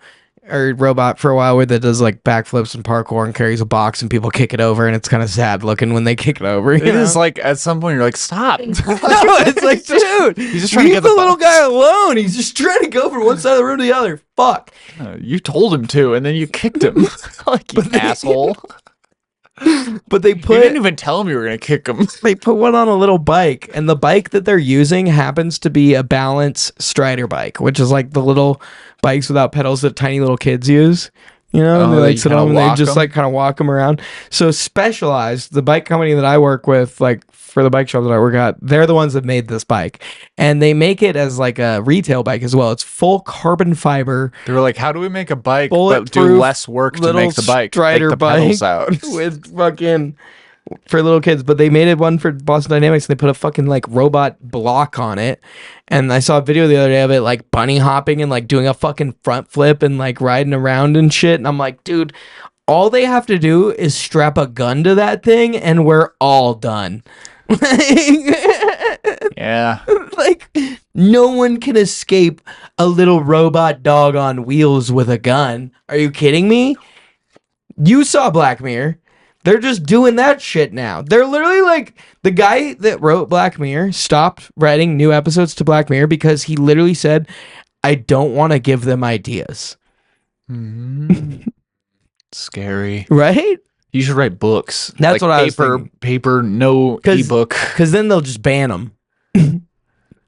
or robot for a while where that does like backflips and parkour and carries a box and people kick it over, and it's kind of sad looking when they kick it over. It is like at some point you're like, stop. No, it's like, dude, he's just trying to leave get the little guy alone. He's just trying to go from one side of the room to the other. Fuck. You told him to, and then you kicked him. Like, you asshole. But they You put didn't even tell him you were gonna kick him. they put one on a little bike, and the bike that they're using happens to be a balance strider bike, which is like the little bikes without pedals that tiny little kids use. You know, and they like sit on them and they just like kind of walk them around. So Specialized, the bike company that I work with, like for the bike shop that I work at, they're the ones that made this bike, and they make it as like a retail bike as well. It's full carbon fiber. They were like, how do we make a bike but do Bulletproof less work to make the bike? Strider Take the pedals bike out. with fucking for little kids, but they made it one for Boston Dynamics, and they put a fucking like robot block on it. And I saw a video the other day of it like bunny hopping and like doing a fucking front flip and like riding around and shit. And I'm like, dude, all they have to do is strap a gun to that thing and we're all done. Yeah. Like, no one can escape a little robot dog on wheels with a gun. Are you kidding me? You saw Black Mirror. They're just doing that shit now. They're literally like, the guy that wrote Black Mirror stopped writing new episodes to Black Mirror because he literally said, I don't want to give them ideas. Scary. Right? You should write books. That's what I was thinking. Paper, no ebook. Because then they'll just ban them.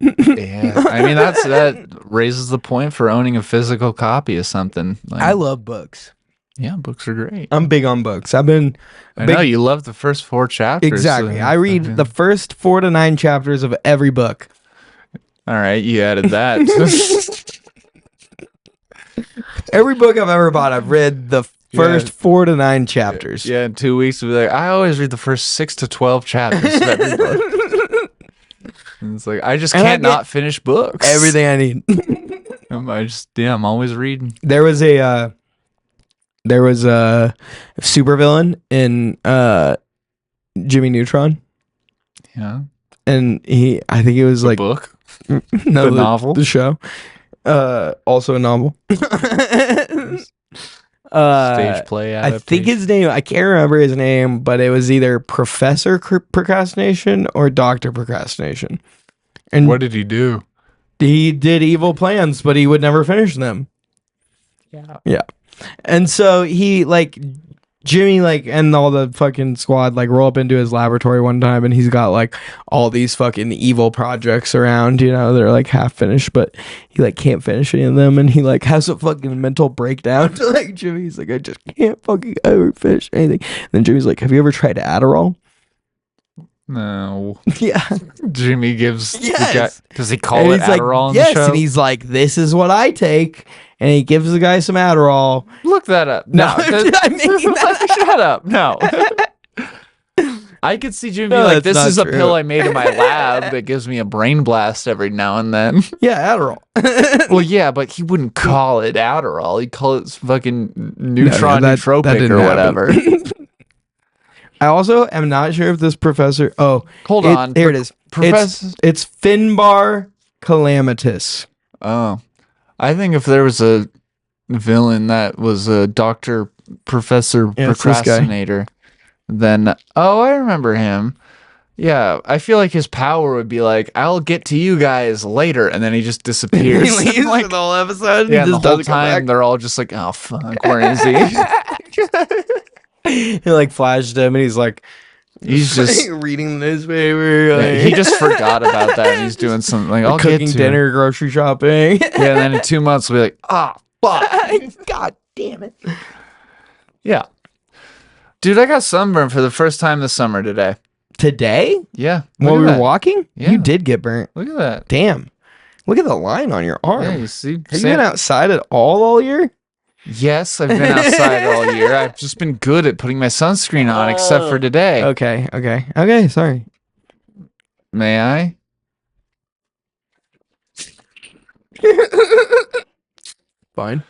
Yeah. I mean, that raises the point for owning a physical copy of something. Like, I love books. Yeah, books are great. I'm big on books. I've been I know you love the first 4 chapters. Exactly. So I read the first 4 to 9 chapters of every book. All right, you added that. Every book I've ever bought, I've read the first 4 to 9 chapters. Yeah, in 2 weeks, we'll be like, I always read the first 6 to 12 chapters of every book. And it's like, I just can't not finish books. Everything I need. I'm always reading. There was a supervillain in Jimmy Neutron. Yeah. And I think it was like book? No, the novel? The show. Also a novel. Stage play adaptation. I think his name, I can't remember his name, but it was either Professor Procrastination or Dr. Procrastination. And what did he do? He did evil plans, but he would never finish them. Yeah. Yeah. And so he like Jimmy like and all the fucking squad like roll up into his laboratory one time, and he's got like all these fucking evil projects around, you know, they're like half finished, but he like can't finish any of them, and he like has a fucking mental breakdown to like Jimmy's like, I just can't fucking ever finish anything. And then Jimmy's like, have you ever tried Adderall? No. Yeah. Jimmy gives Yes. Does he call it Adderall in the show? Yes, and he's like, this is what I take. And he gives the guy some Adderall. Look that up. No, I'm making that Shut up. No. I could see Jimmy No, like, that's this is not a true. pill I made in my lab that gives me a brain blast every now and then. Yeah, Adderall. Well, yeah, but he wouldn't call it Adderall. He'd call it fucking neutron that nootropic didn't or happen. whatever. I also am not sure if this professor. Oh, Hold on. Here it is. Professor. It's Finbar Calamitous. Oh, I think if there was a villain that was a Dr. Professor Yeah, it's this guy. Procrastinator, then, oh, I remember him. Yeah, I feel like his power would be like, I'll get to you guys later, and then he just disappears. He leaves Like, for the whole episode. yeah, and and the just whole doesn't come time back. they're all just like, oh, fuck, where is he? He like flashed him, and he's like, He's just reading the newspaper. Yeah, he just forgot about that, and he's doing something like, I'll cooking get to dinner, grocery shopping. Yeah, and then in 2 months we'll be like, ah, fuck. God damn it. Yeah. Dude, I got sunburned for the first time this summer today. Today? Yeah. While Look we at were that. walking? Yeah. You did get burnt. Look at that. Damn. Look at the line on your arm. Yeah, you see? Have you been outside at all year? Yes, I've been outside all year. I've just been good at putting my sunscreen on, except for today. Okay, sorry. May I? Fine.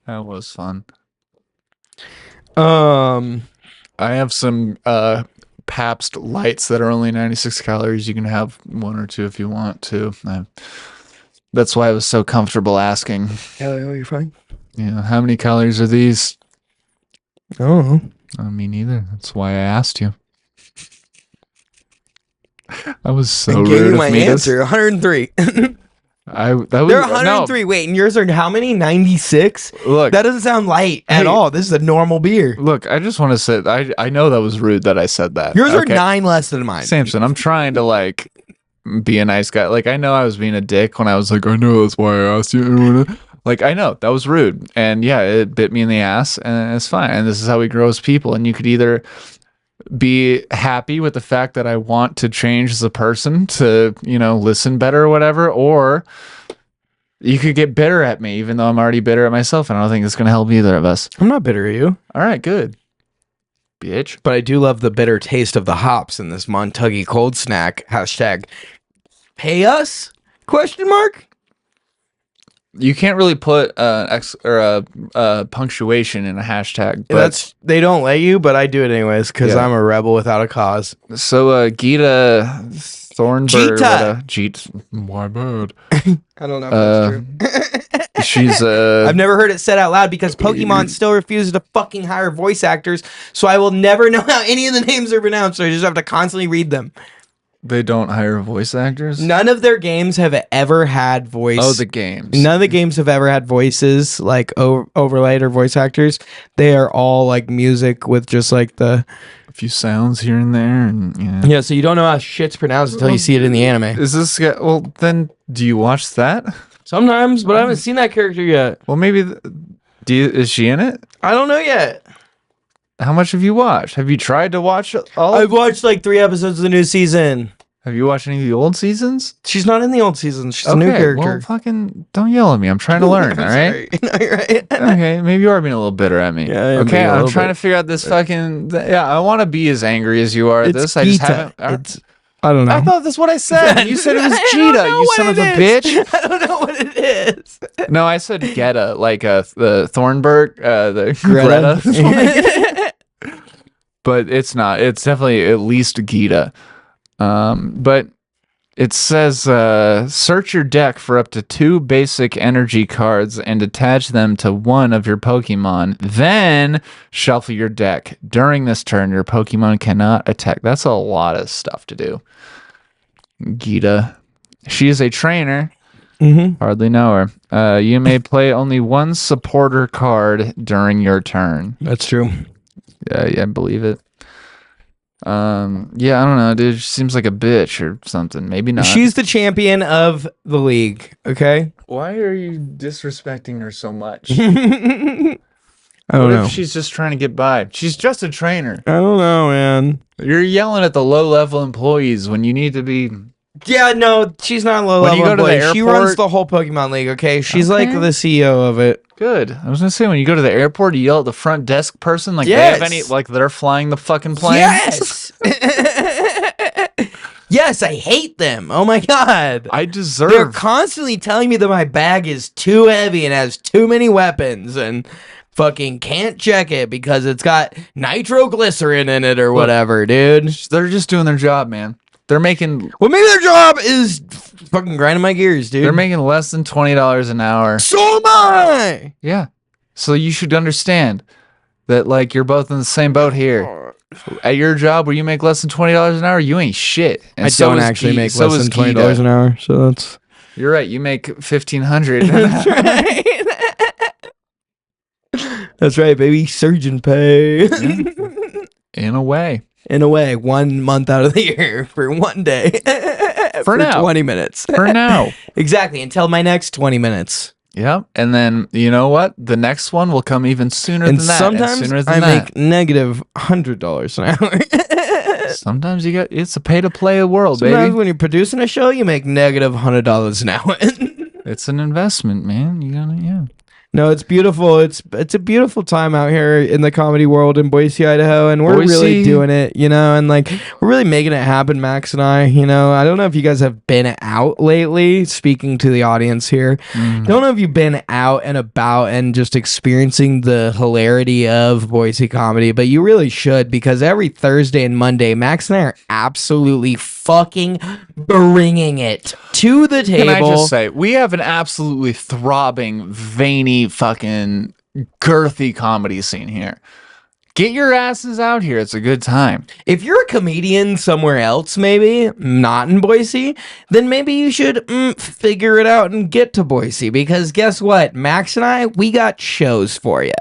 That was fun. Um, I have some Pabst lights that are only 96 calories. You can have one or two if you want to. That's why I was so comfortable asking. yeah, you're fine. Yeah, how many calories are these? I don't know. Me neither. That's why I asked you. I was so I rude gave you of my me to- answer. 103. They're They're 103. Wait, and yours are how many? 96? Look, That doesn't sound light at Hey. all. This is a normal beer. look. I just want to say I know that was rude that I said that. Yours are okay? 9 less than mine. Samson, I'm trying to like be a nice guy. Like I know I was being a dick when I was like, I know that's why I asked you. Like I know that was rude, and yeah, it bit me in the ass, and it's fine. And this is how we grow as people. And you could either be happy with the fact that I want to change as a person to, listen better or whatever, or you could get bitter at me, even though I'm already bitter at myself, and I don't think it's going to help either of us. I'm not bitter at you. All right, good. Bitch. But I do love the bitter taste of the hops in this Montucky cold snack. Hashtag pay us? Question mark? You can't really put a punctuation in a hashtag. But They don't let you, but I do it anyways because Yeah. I'm a rebel without a cause. So Gita Thornburg. Gita. My bad. I don't know if that's true. She's I've never heard it said out loud because Pokemon still refuses to fucking hire voice actors, so I will never know how any of the names are pronounced, so I just have to constantly read them. They don't hire voice actors? None of their games have ever had voice. Oh, the games. None of the games have ever had voices like overlaid or voice actors. They are all like music with just like the A few sounds here and there. And yeah. So you don't know how shit's pronounced until you see it in the anime. Is this... Well, then, do you watch that? Sometimes, but I haven't seen that character yet. Well, maybe... is she in it? I don't know yet. How much have you watched? Have you tried to watch all? I've watched like 3 episodes of the new season. Have you watched any of the old seasons? She's not in the old season. She's a new character. Well, fucking don't yell at me. I'm trying to learn, all right? No, you're right. Okay, maybe you are being a little bitter at me. Yeah, I am okay, being a I'm little trying bit. to figure out this fucking... Yeah, I want to be as angry as you are at this. I just haven't... I don't know. I thought that's what I said. You said it was I don't Gita, know you what son of it a is. bitch. I don't know what it is. No, I said Geta, like the Thornburg, the Greta. Greta. But it's not. It's definitely at least Gita. But it says search your deck for up to 2 basic energy cards and attach them to one of your Pokemon. Then shuffle your deck. During this turn, your Pokemon cannot attack. That's a lot of stuff to do. Gita. She is a trainer. Mm-hmm. Hardly know her. You may play only one supporter card during your turn. That's true. Yeah, I believe it. Yeah, I don't know, dude. She seems like a bitch or something. Maybe not. She's the champion of the league. Okay. Why are you disrespecting her so much? I What don't know. if she's just trying to get by? She's just a trainer. I don't know, man. You're yelling at the low-level employees when you need to be... Yeah, no, she's not low When level you go to the employee. She airport- runs the whole Pokemon League. Okay, she's like Okay. the CEO of it. Good. I was gonna say, when you go to the airport, you yell at the front desk person like they have any... Like they're flying the fucking plane? Yes. Yes, I hate them. Oh my god. I They're deserve... constantly telling me that my bag is too heavy and has too many weapons and fucking can't check it because it's got nitroglycerin in it or whatever, dude. They're just doing their job, man. They're making... Well, maybe their job is fucking grinding my gears, dude. They're making less than $20 an hour. So am I. Yeah. So you should understand that, like, you're both in the same boat here. At your job where you make less than $20 an hour, you ain't shit. And I so don't is actually make so less is than $20 Gita. an hour, so that's... You're right. You make $1,500. That's right. That's right, baby. Surgeon pay. In a way. In a way, 1 month out of the year for 1 day. For now. 20 minutes. For now. Exactly, until my next 20 minutes. Yep. And then, you know what? The next one will come even sooner And than that. sometimes sooner than I that. make negative $100 an hour. Sometimes you got... It's a pay-to-play world, Sometimes baby. when you're producing a show, you make negative $100 an hour. It's an investment, man. You gotta... Yeah. No, it's beautiful. It's a beautiful time out here in the comedy world in Boise, Idaho, and we're really doing it, and like we're really making it happen, Max and I. I don't know if you guys have been out lately, speaking to the audience here. I don't know if you've been out and about and just experiencing the hilarity of Boise comedy, but you really should, because every Thursday and Monday, Max and I are absolutely fucking bringing it to the table. Can I just say, we have an absolutely throbbing, veiny, fucking girthy comedy scene here. Get your asses out here. It's a good time. If you're a comedian somewhere else, maybe not in Boise, then maybe you should figure it out and get to Boise, because guess what? Max and I, we got shows for you.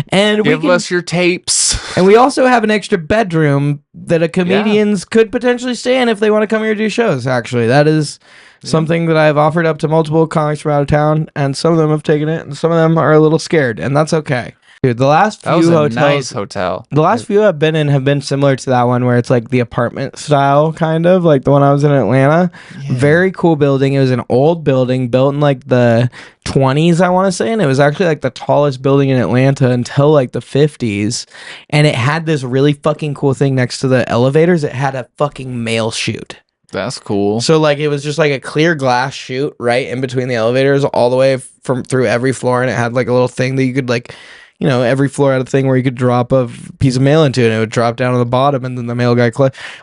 And give us your tapes. And we also have an extra bedroom that a comedians could potentially stay in if they want to come here to do shows. Actually, that is something that I've offered up to multiple comics from out of town, and some of them have taken it, and some of them are a little scared, and that's okay. Dude, the last few hotels, nice hotel. The last few I've been in have been similar to that one, where it's like the apartment style, kind of like the one I was in Atlanta. Yeah. Very cool building. It was an old building built in like the 20s, I want to say, and it was actually like the tallest building in Atlanta until like the 50s. And it had this really fucking cool thing next to the elevators. It had a fucking mail chute. That's cool. So like it was just like a clear glass chute right in between the elevators, all the way from through every floor, and it had like a little thing that you could like, every floor had a thing where you could drop a piece of mail into it, and it would drop down to the bottom, and then the mail guy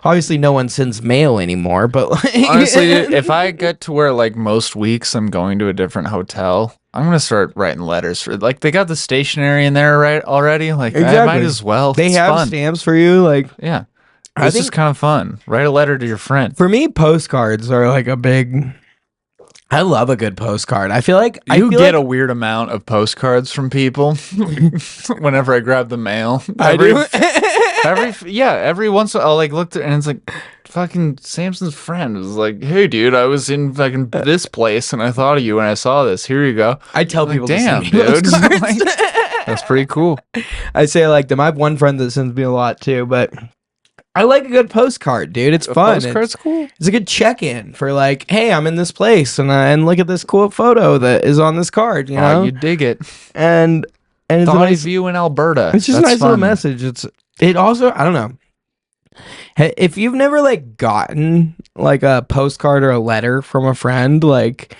obviously no one sends mail anymore, but like honestly, if I get to where like most weeks I'm going to a different hotel, I'm gonna start writing letters for, like, they got the stationery in there right already, like exactly. I might as well. They have fun. Stamps for you, like yeah. It's just kind of fun. Write a letter to your friend. For me, postcards are like a big... I love a good postcard. I feel like you get a weird amount of postcards from people whenever I grab the mail. I do. Every once in a while, I'll like look and it's like fucking Samson's friend was like, "Hey, dude, I was in fucking this place and I thought of you when I saw this. Here you go." I tell people, "Damn, dude, like, that's pretty cool." I say I like them. I have one friend that sends me a lot too, but I like a good postcard, dude. It's fun. Postcard's cool. It's a good check-in for like, hey, I'm in this place, and look at this cool photo that is on this card. You know, you dig it. And it's thought of you in Alberta. It's just a nice little message. It also, I don't know. If you've never like gotten like a postcard or a letter from a friend, like,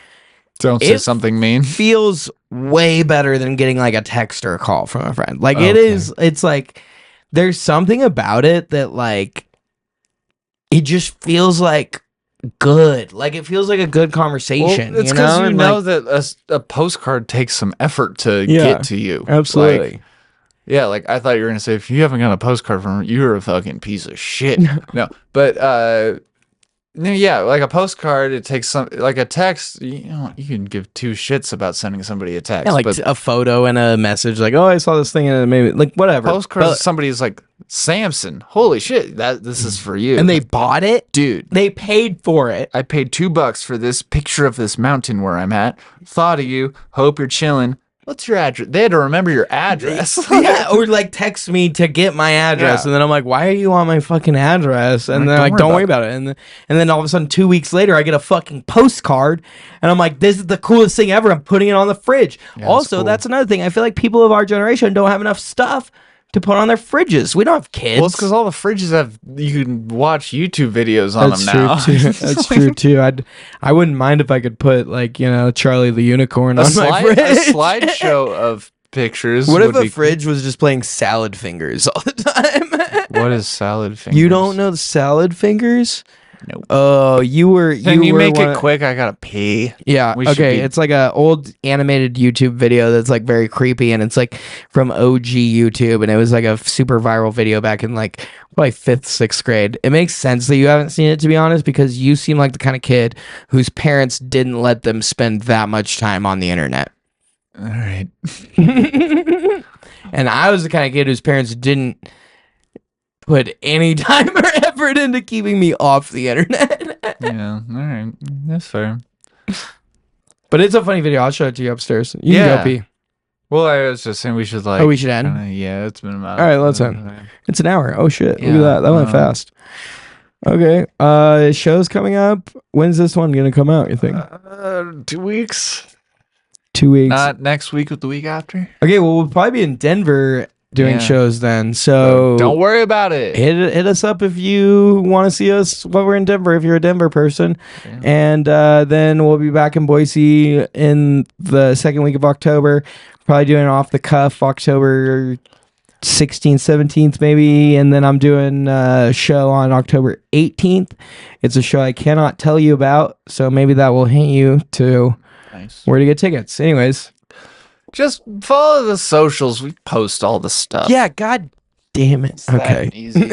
don't say something mean. Feels way better than getting like a text or a call from a friend. Like it's like. There's something about it that like it just feels like good. Like it feels like a good conversation. Well, it's because you know that a postcard takes some effort to get to you. Absolutely. Like I thought you were gonna say, if you haven't got a postcard from her, you're a fucking piece of shit. No, but like a postcard, it takes some, like a text, you can give two shits about sending somebody a text. Yeah, like a photo and a message, like, oh, I saw this thing, and maybe like whatever. Postcards, somebody's like, Samson, holy shit, this is for you. And they bought it? Dude. They paid for it. I paid $2 for this picture of this mountain where I'm at. Thought of you. Hope you're chilling. What's your address? They had to remember your address. Yeah, or like text me to get my address, and then I'm like, "Why are you on my fucking address?" And they're like, "Don't worry about it." And then all of a sudden, 2 weeks later, I get a fucking postcard, and I'm like, "This is the coolest thing ever." I'm putting it on the fridge. Yeah, also, that's another thing. I feel like people of our generation don't have enough stuff to put on their fridges. We don't have kids. Well, it's because all the fridges you can watch YouTube videos on them now. That's true too. I wouldn't mind if I could put like Charlie the Unicorn on my fridge. A slideshow of pictures. What if a fridge was just playing Salad Fingers all the time? What is Salad Fingers? You don't know the Salad Fingers? Nope. Oh, Can you make it quick? I gotta pee. Yeah. Okay. It's like a old animated YouTube video that's like very creepy, and it's like from OG YouTube, and it was like a super viral video back in like probably 5th, 6th grade. It makes sense that you haven't seen it, to be honest, because you seem like the kind of kid whose parents didn't let them spend that much time on the internet. All right. And I was the kind of kid whose parents didn't put any time or effort into keeping me off the internet. Yeah, all right. That's fair. But it's a funny video. I'll show it to you upstairs. You can go pee. Well, I was just saying we should like... Oh, we should end? Yeah, it's been about... All right, let's end. It's an hour. Oh, shit. Yeah, look at that. That went fast. Okay. Show's coming up. When's this one going to come out, you think? 2 weeks. 2 weeks. Not next week, but the week after. Okay, well, we'll probably be in Denver doing shows then. So don't worry about it. Hit us up if you want to see us while we're in Denver, if you're a Denver person. Yeah. And then we'll be back in Boise in the second week of October. Probably doing off the cuff October 16th, 17th maybe. And then I'm doing a show on October 18th. It's a show I cannot tell you about. So maybe that will hint you to where to get tickets. Anyways. Just follow the socials. We post all the stuff. Yeah, god damn it. It's that easy.